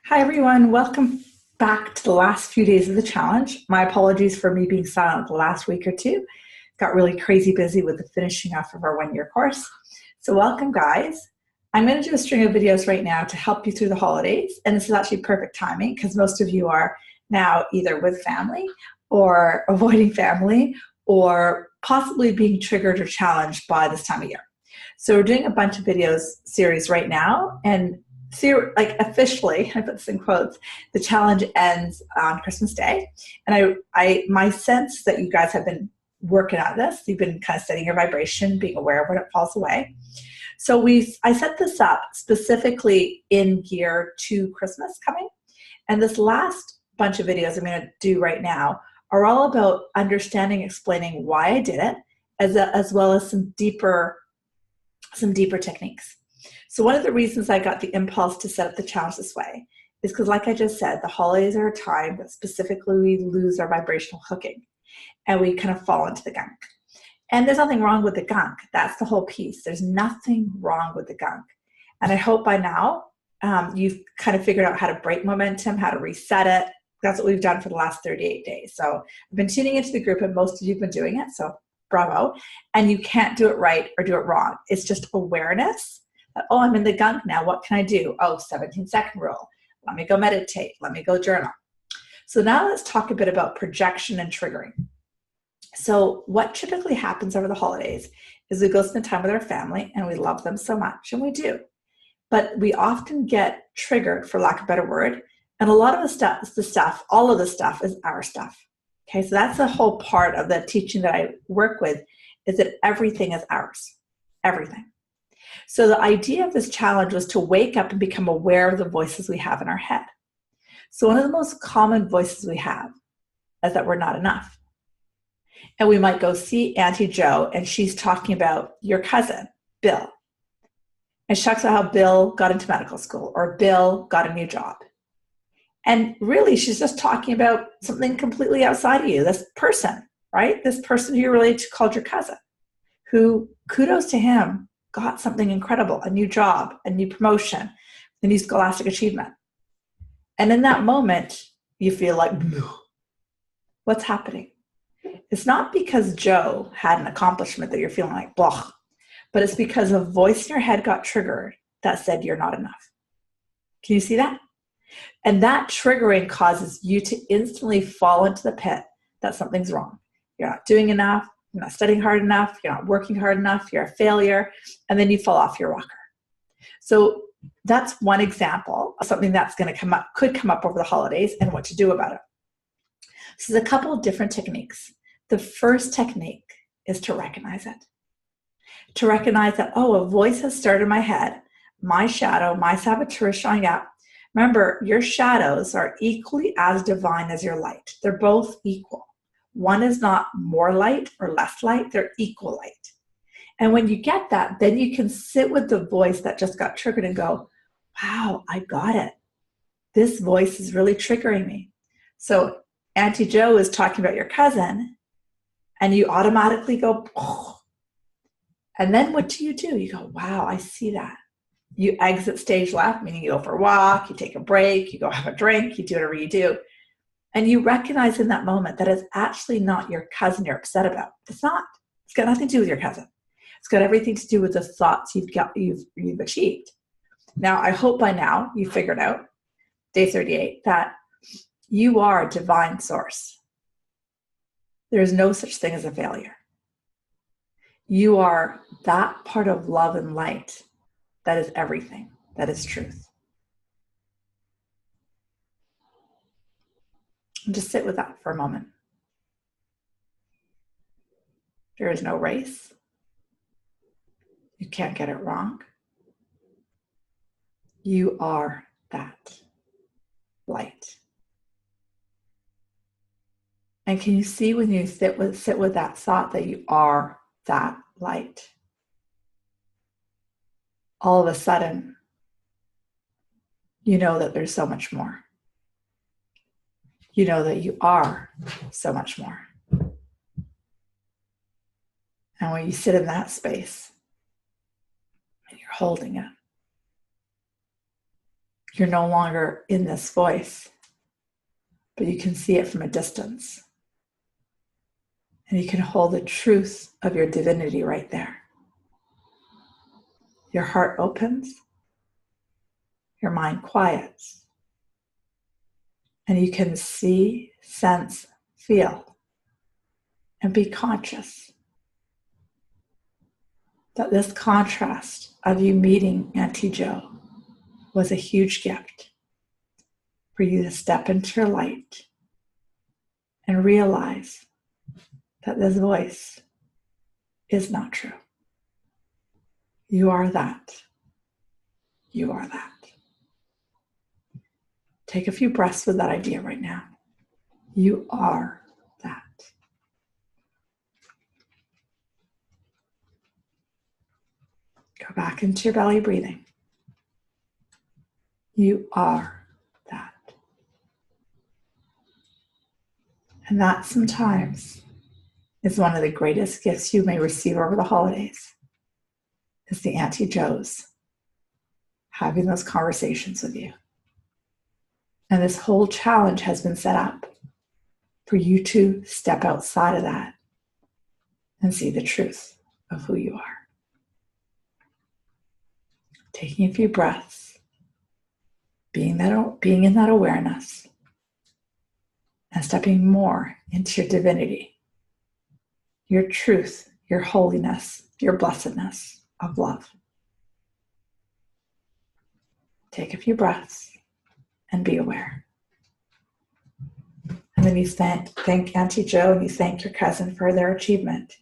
Hi, everyone. Welcome back to the last few days of the challenge. My apologies for me being silent the last week or two. Got really crazy busy with the finishing off of our one-year course. So welcome, guys. I'm going to do a string of videos right now to help you through the holidays. And this is actually perfect timing because most of you are now either with family or avoiding family or possibly being triggered or challenged by this time of year. So we're doing a bunch of videos series right now, and officially, I put this in quotes, the challenge ends on Christmas Day. And my sense that you guys have been working at this, you've been kind of setting your vibration, being aware of when it falls away. So I set this up specifically in gear to Christmas coming. And this last bunch of videos I'm going to do right now are all about understanding, explaining why I did it, as well as some deeper techniques. So one of the reasons I got the impulse to set up the challenge this way is because, like I just said, the holidays are a time that specifically we lose our vibrational hooking and we kind of fall into the gunk. And there's nothing wrong with the gunk. That's the whole piece. There's nothing wrong with the gunk. And I hope by now you've kind of figured out how to break momentum, how to reset it. That's what we've done for the last 38 days. So I've been tuning into the group and most of you have been doing it. So bravo. And you can't do it right or do it wrong. It's just awareness. Oh, I'm in the gunk now. What can I do? Oh, 17-second rule. Let me go meditate. Let me go journal. So now let's talk a bit about projection and triggering. So what typically happens over the holidays is we go spend time with our family and we love them so much, and we do. But we often get triggered, for lack of a better word, and a lot of all of the stuff is our stuff. Okay, so that's the whole part of the teaching that I work with, is that everything is ours. Everything. So the idea of this challenge was to wake up and become aware of the voices we have in our head. So one of the most common voices we have is that we're not enough. And we might go see Auntie Jo, and she's talking about your cousin, Bill. And she talks about how Bill got into medical school or Bill got a new job. And really, she's just talking about something completely outside of you, this person, right? This person who you're related to called your cousin, who, kudos to him, got something incredible, a new job, a new promotion, a new scholastic achievement. And in that moment, you feel like, what's happening? It's not because Joe had an accomplishment that you're feeling like, blah, but it's because a voice in your head got triggered that said you're not enough. Can you see that? And that triggering causes you to instantly fall into the pit that something's wrong. You're not doing enough. You're not studying hard enough, you're not working hard enough, you're a failure, and then you fall off your rocker. So that's one example of something that's going to could come up over the holidays and what to do about it. So there's a couple of different techniques. The first technique is to recognize it. To recognize that, oh, a voice has started in my head, my shadow, my saboteur is showing up. Remember, your shadows are equally as divine as your light. They're both equal. One is not more light or less light, they're equal light. And when you get that, then you can sit with the voice that just got triggered and go, wow, I got it. This voice is really triggering me. So Auntie Jo is talking about your cousin, and you automatically go, oh. And then what do? You go, wow, I see that. You exit stage left, meaning you go for a walk, you take a break, you go have a drink, you do whatever you do. And you recognize in that moment that it's actually not your cousin you're upset about. It's not. It's got nothing to do with your cousin. It's got everything to do with the thoughts you've achieved. Now, I hope by now you figured out, day 38, that you are a divine source. There is no such thing as a failure. You are that part of love and light that is everything, that is truth. And just sit with that for a moment. There is no race. You can't get it wrong. You are that light. And can you see when you sit with that thought that you are that light? All of a sudden, you know that there's so much more. You know that you are so much more. And when you sit in that space and you're holding it, You're no longer in this voice, but you can see it from a distance. And you can hold the truth of your divinity right there. Your heart opens, your mind quiets, and you can see, sense, feel, and be conscious that this contrast of you meeting Auntie Jo was a huge gift for you to step into your light and realize that this voice is not true. You are that. You are that. Take a few breaths with that idea right now. You are that. Go back into your belly breathing. You are that. And that sometimes is one of the greatest gifts you may receive over the holidays, is the Auntie Joes having those conversations with you. And this whole challenge has been set up for you to step outside of that and see the truth of who you are. Taking a few breaths, being in that awareness, and stepping more into your divinity, your truth, your holiness, your blessedness of love. Take a few breaths and be aware. And then you thank Auntie Jo and you thank your cousin for their achievement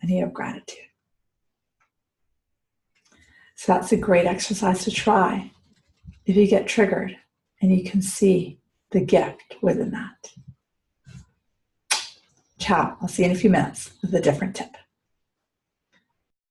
and you have gratitude. So that's a great exercise to try if you get triggered and you can see the gift within that. Ciao. I'll see you in a few minutes with a different tip.